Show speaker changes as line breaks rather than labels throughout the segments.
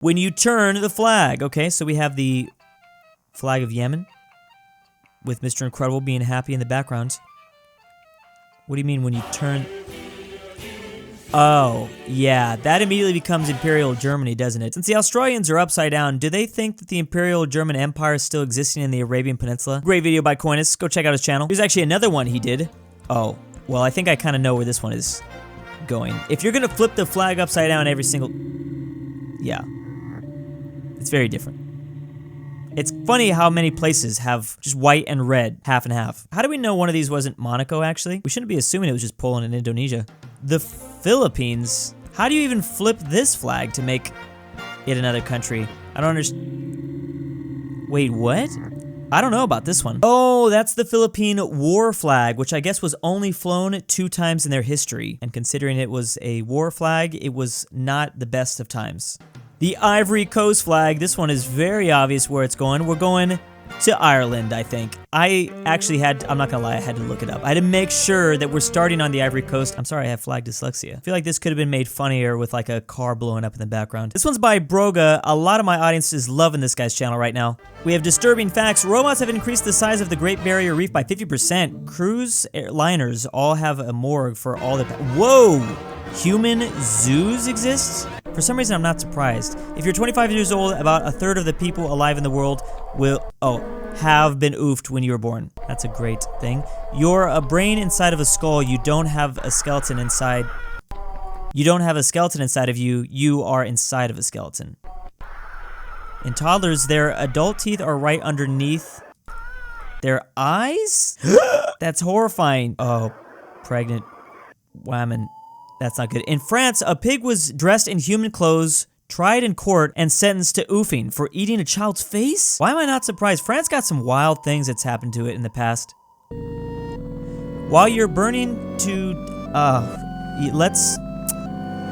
when you turn the flag. Okay, so we have the flag of Yemen with Mr. Incredible being happy in the background. What do you mean when you turn... Oh, yeah, that immediately becomes Imperial Germany, doesn't it? Since the Australians are upside down, do they think that the Imperial German Empire is still existing in the Arabian Peninsula? Great video by Coinus. Go check out his channel. There's actually another one he did. Oh, well, I think I kind of know where this one is going. If you're going to flip the flag upside down every single... Yeah. It's very different. It's funny how many places have just white and red, half and half. How do we know one of these wasn't Monaco, actually? We shouldn't be assuming it was just Poland and Indonesia. The Philippines? How do you even flip this flag to make it another country? I don't understand. Wait, what? I don't know about this one. Oh, that's the Philippine war flag, which I guess was only flown 2 times in their history. And considering it was a war flag, it was not the best of times. The Ivory Coast flag, this one is very obvious where it's going. We're going to Ireland, I think. I actually had, I'm not gonna lie, I had to look it up. I had to make sure that we're starting on the Ivory Coast. I'm sorry, I have flag dyslexia. I feel like this could have been made funnier with like a car blowing up in the background. This one's by Broga. A lot of my audience is loving this guy's channel right now. We have disturbing facts. Robots have increased the size of the Great Barrier Reef by 50%. Cruise liners all have a morgue for all the... Whoa! Human zoos exist? For some reason, I'm not surprised. If you're 25 years old, about a third of the people alive in the world will, have been oofed when you were born. That's a great thing. You're a brain inside of a skull. You don't have a skeleton inside. You don't have a skeleton inside of you. You are inside of a skeleton. In toddlers, their adult teeth are right underneath their eyes? That's horrifying. Oh, pregnant woman. That's not good. In France, a pig was dressed in human clothes, tried in court, and sentenced to oofing for eating a child's face? Why am I not surprised? France got some wild things that's happened to it in the past. While you're burning to,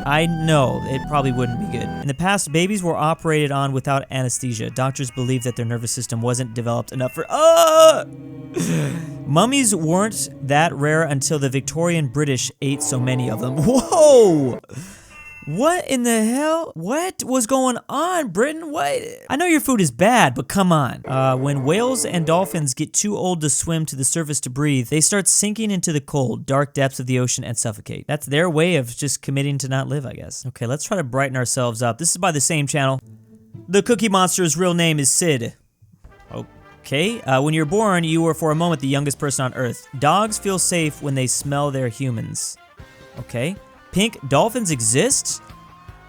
I know, it probably wouldn't be good. In the past, babies were operated on without anesthesia. Doctors believed that their nervous system wasn't developed enough for, Mummies weren't that rare until the Victorian British ate so many of them. Whoa! What in the hell? What was going on, Britain? What? I know your food is bad, but come on. When whales and dolphins get too old to swim to the surface to breathe, they start sinking into the cold, dark depths of the ocean and suffocate. That's their way of just committing to not live, I guess. Okay, let's try to brighten ourselves up. This is by the same channel. The Cookie Monster's real name is Sid. Okay, when you're born, you were for a moment the youngest person on Earth. Dogs feel safe when they smell their humans. Okay. Pink, dolphins exist?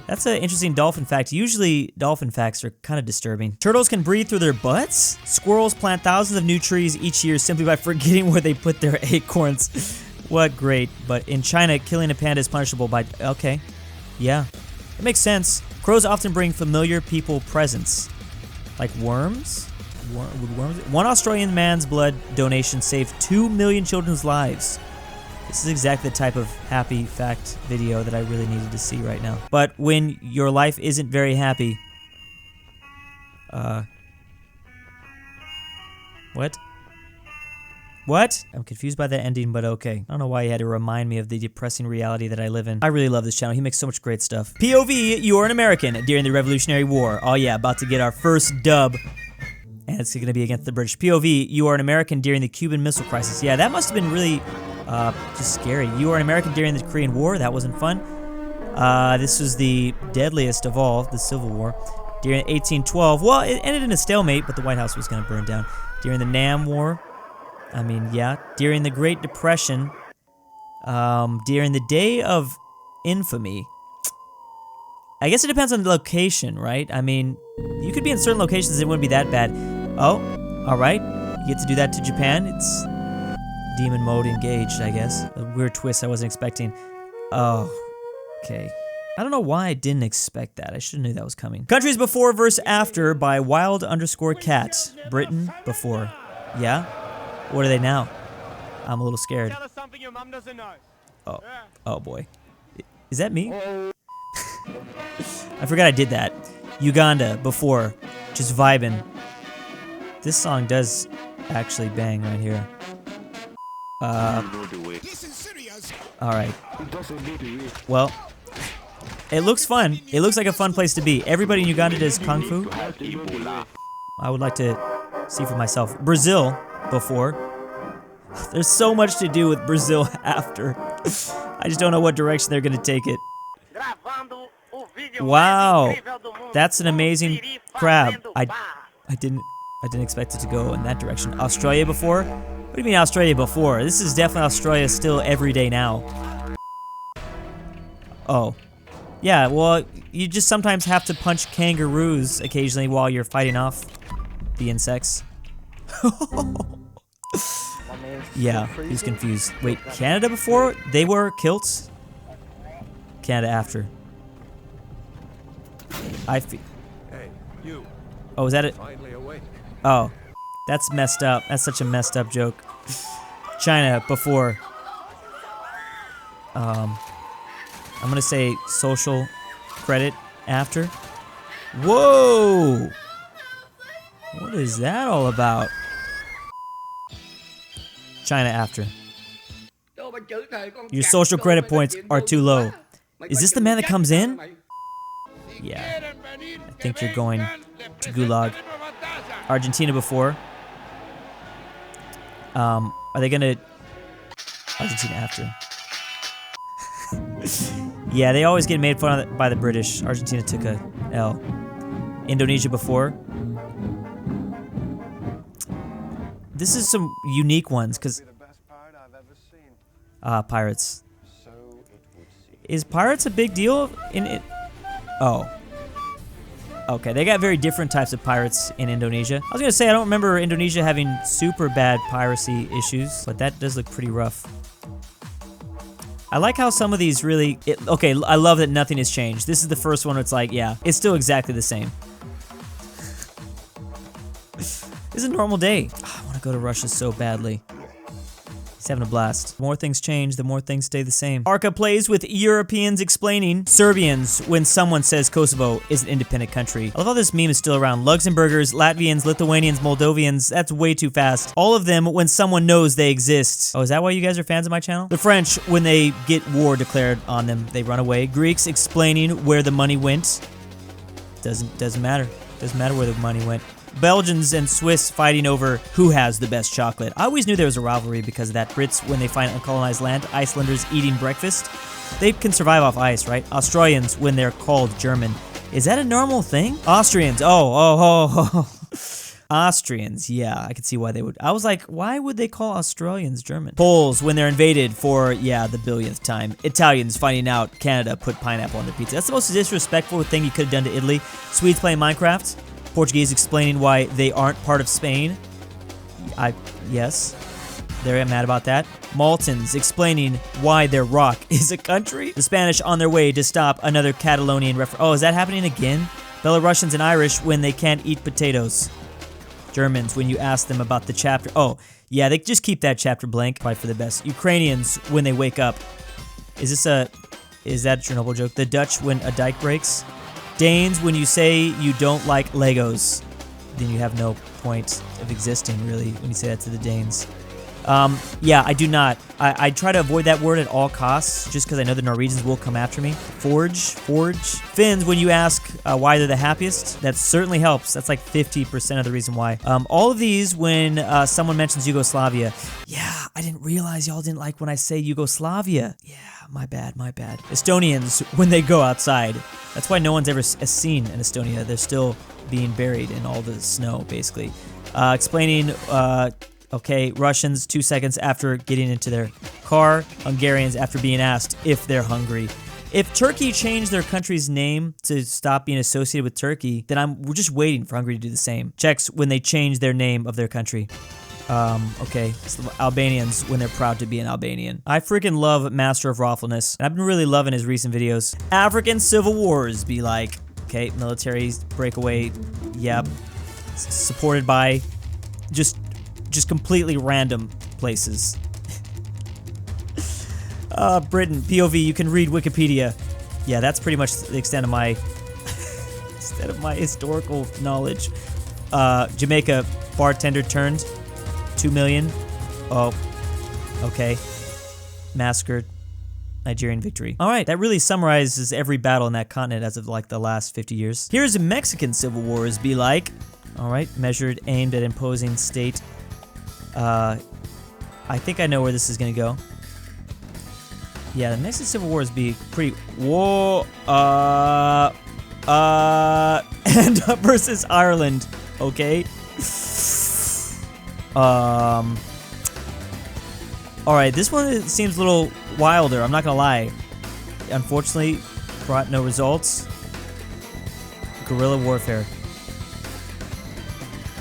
That's an interesting dolphin fact. Usually, dolphin facts are kind of disturbing. Turtles can breathe through their butts? Squirrels plant thousands of new trees each year simply by forgetting where they put their acorns. What great. But in China, killing a panda is punishable by... Okay. Yeah. It makes sense. Crows often bring familiar people presents. Like worms? Would worms? One Australian man's blood donation saved 2 million children's lives. This is exactly the type of happy fact video that I really needed to see right now. But when your life isn't very happy... What? What? I'm confused by that ending, but okay. I don't know why he had to remind me of the depressing reality that I live in. I really love this channel. He makes so much great stuff. POV, you are an American during the Revolutionary War. Oh yeah, about to get our first dub. And it's gonna be against the British. POV, you are an American during the Cuban Missile Crisis. Yeah, that must have been really... just scary. You are an American during the Korean War. That wasn't fun. This was the deadliest of all, the Civil War. During 1812, well, it ended in a stalemate, but the White House was going to burn down. During the Nam War, I mean, yeah. During the Great Depression, during the Day of Infamy. I guess it depends on the location, right? I mean, you could be in certain locations and it wouldn't be that bad. Oh, all right. You get to do that to Japan. It's demon mode engaged, I guess. A weird twist I wasn't expecting. Oh, okay. I don't know why I didn't expect that. I should have knew that was coming. Countries before versus after by wild_cat. Britain before. Yeah? What are they now? I'm a little scared.
Tell us something your mom doesn't know.
Oh. Oh boy. Is that me? I forgot I did that. Uganda before. Just vibing. This song does actually bang right here. Alright. Well, It looks fun. It looks like a fun place to be. Everybody in Uganda does Kung Fu. I would like to see for myself. Brazil, before. There's so much to do with Brazil after. I just don't know what direction they're going to take it. Wow. That's an amazing crab. I didn't expect it to go in that direction. Australia before? What do you mean Australia before? This is definitely Australia still every day now. Oh. Yeah, well, you just sometimes have to punch kangaroos occasionally while you're fighting off the insects. Yeah, he's confused. Wait, Canada before? They were kilts? Canada after. I feel...
Hey, you.
Oh, is that it?
Finally awake.
Oh, that's messed up. That's such a messed up joke. China before. I'm gonna say social credit after. Whoa! What is that all about? China after. Your social credit points are too low. Is this the man that comes in? Yeah. I think you're going to Gulag. Argentina before. Are they gonna... Argentina after. Yeah, they always get made fun of by the British. Argentina took a L. Indonesia before. This is some unique ones, because... pirates. Is pirates a big deal in it? Oh. Okay, they got very different types of pirates in Indonesia. I was gonna say, I don't remember Indonesia having super bad piracy issues, but that does look pretty rough. I like how some of these really... okay, I love that nothing has changed. This is the first one where it's like, yeah, it's still exactly the same. It's a normal day. I want to go to Russia so badly. He's having a blast. The more things change, the more things stay the same. Arca plays with Europeans explaining Serbians when someone says Kosovo is an independent country. I love how this meme is still around. Luxembourgers, Latvians, Lithuanians, Moldovians. That's way too fast. All of them when someone knows they exist. Oh, is that why you guys are fans of my channel? The French, when they get war declared on them, they run away. Greeks explaining where the money went. Doesn't matter. Doesn't matter where the money went. Belgians and Swiss fighting over who has the best chocolate. I always knew there was a rivalry because of that. Brits, when they find uncolonized land, Icelanders eating breakfast. They can survive off ice, right? Australians, when they're called German. Is that a normal thing? Austrians, oh. Austrians, yeah, I could see why they would. I was like, why would they call Australians German? Poles, when they're invaded for, yeah, the billionth time. Italians finding out Canada put pineapple on their pizza. That's the most disrespectful thing you could have done to Italy. Swedes playing Minecraft. Portuguese explaining why they aren't part of Spain. Yes, they're mad about that. Maltans explaining why their rock is a country. The Spanish on their way to stop another Catalonian oh, is that happening again? Belarusians and Irish when they can't eat potatoes. Germans when you ask them about the chapter. Oh, yeah, they just keep that chapter blank. Probably for the best. Ukrainians when they wake up. Is that a Chernobyl joke? The Dutch when a dike breaks. Danes, when you say you don't like Legos, then you have no point of existing, really, when you say that to the Danes. Yeah, I do not. I try to avoid that word at all costs, just because I know the Norwegians will come after me. Forge. Finns, when you ask why they're the happiest, that certainly helps. That's like 50% of the reason why. All of these, when someone mentions Yugoslavia, yeah, I didn't realize y'all didn't like when I say Yugoslavia. Yeah, my bad. Estonians, when they go outside. That's why no one's ever seen in Estonia. They're still being buried in all the snow, basically. Explaining... okay, Russians 2 seconds after getting into their car. Hungarians after being asked if they're hungry. If Turkey changed their country's name to stop being associated with Turkey, then we're just waiting for Hungary to do the same. Czechs when they change their name of their country. Okay, Albanians when they're proud to be an Albanian. I freaking love Master of Raffleness, and I've been really loving his recent videos. African civil wars be like, okay, military breakaway, yep. Supported by just completely random places. Britain, POV, you can read Wikipedia. Yeah, that's pretty much the extent of my historical knowledge. Jamaica, bartender turned 2 million. Oh, okay. Massacred. Nigerian victory. All right, that really summarizes every battle in that continent as of like the last 50 years. Here's a Mexican civil wars be like. All right, measured, aimed at imposing state. I think I know where this is gonna go. Yeah, the Mexican civil wars be pretty. Whoa. And versus Ireland. Okay. All right, this one seems a little wilder. I'm not gonna lie. Unfortunately, brought no results. Guerrilla warfare.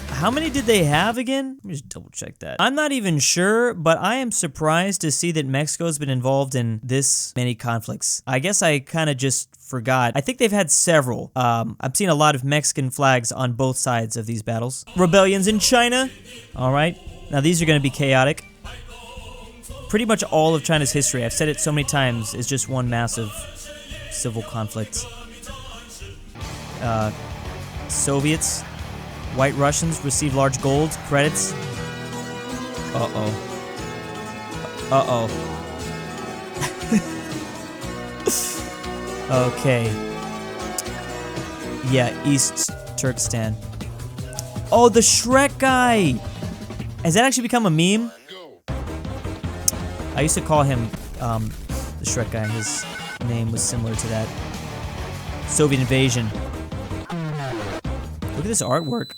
How many did they have again? Let me just double check that. I'm not even sure, but I am surprised to see that Mexico's been involved in this many conflicts. I guess I kind of just forgot. I think they've had several. I've seen a lot of Mexican flags on both sides of these battles. Rebellions in China. All right. Now these are going to be chaotic. Pretty much all of China's history, I've said it so many times, is just one massive civil conflict. Soviets. White Russians receive large gold credits. Uh-oh. Uh-oh. Okay. Yeah, East Turkestan. Oh, the Shrek guy! Has that actually become a meme? I used to call him the Shrek guy. His name was similar to that. Soviet invasion. Look at this artwork.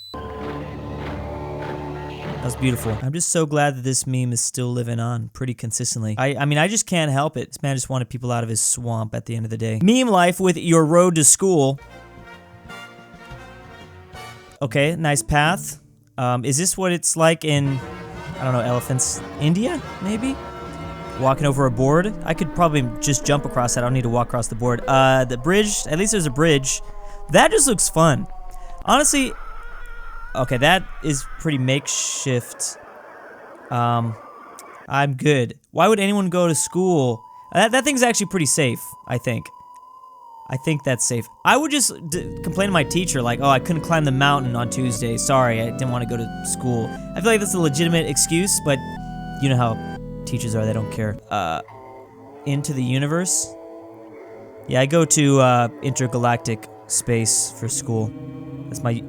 That was beautiful. I'm just so glad that this meme is still living on pretty consistently. I mean, I just can't help it. This man just wanted people out of his swamp at the end of the day. Meme life with your road to school. Okay, nice path. Is this what it's like in, I don't know, elephants? India, maybe? Walking over a board? I could probably just jump across that. I don't need to walk across the board. The bridge, at least there's a bridge. That just looks fun. Honestly, okay, that is pretty makeshift. I'm good. Why would anyone go to school? That thing's actually pretty safe, I think. I think that's safe. I would just complain to my teacher, like, oh, I couldn't climb the mountain on Tuesday. Sorry, I didn't want to go to school. I feel like that's a legitimate excuse, but you know how teachers are, they don't care. Into the universe? Yeah, I go to intergalactic space for school. That's my...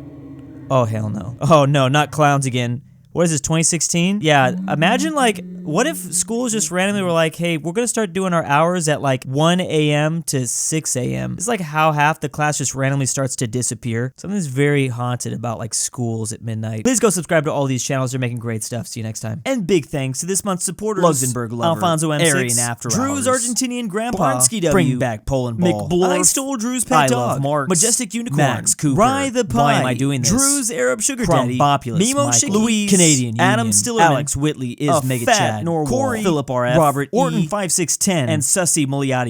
Oh, hell no. Oh, no, not clowns again. What is this, 2016? Yeah, imagine, like, what if schools just randomly were like, hey, we're gonna start doing our hours at, like, 1 a.m. to 6 a.m. It's like how half the class just randomly starts to disappear. Something's very haunted about, like, schools at midnight. Please go subscribe to all these channels. They're making great stuff. See you next time. And big thanks to this month's supporters. LuxembourgLover,
Alfonso M6,
AryanAfterHours,
Drew's Argentinian Grandpa,
Barnsky W,
bringbackpolandball,
McBlorf,
istoledrewspetdog,
iLoveMarx,
Majestic Unicorn,
Max Cooper,
RyeThePie,
Why am I doing this?
Drew's Arab Sugar Daddy,
Krombopulos
Mimoshiki,
Michael,
Louise,
Canadian
Adam
Union,
Stillerman,
Alex Whitley is Mega Chad,
aPhatNarwhal,
Philipp RF,
Robert E,
ortin 5610,
and Sussy Muliati.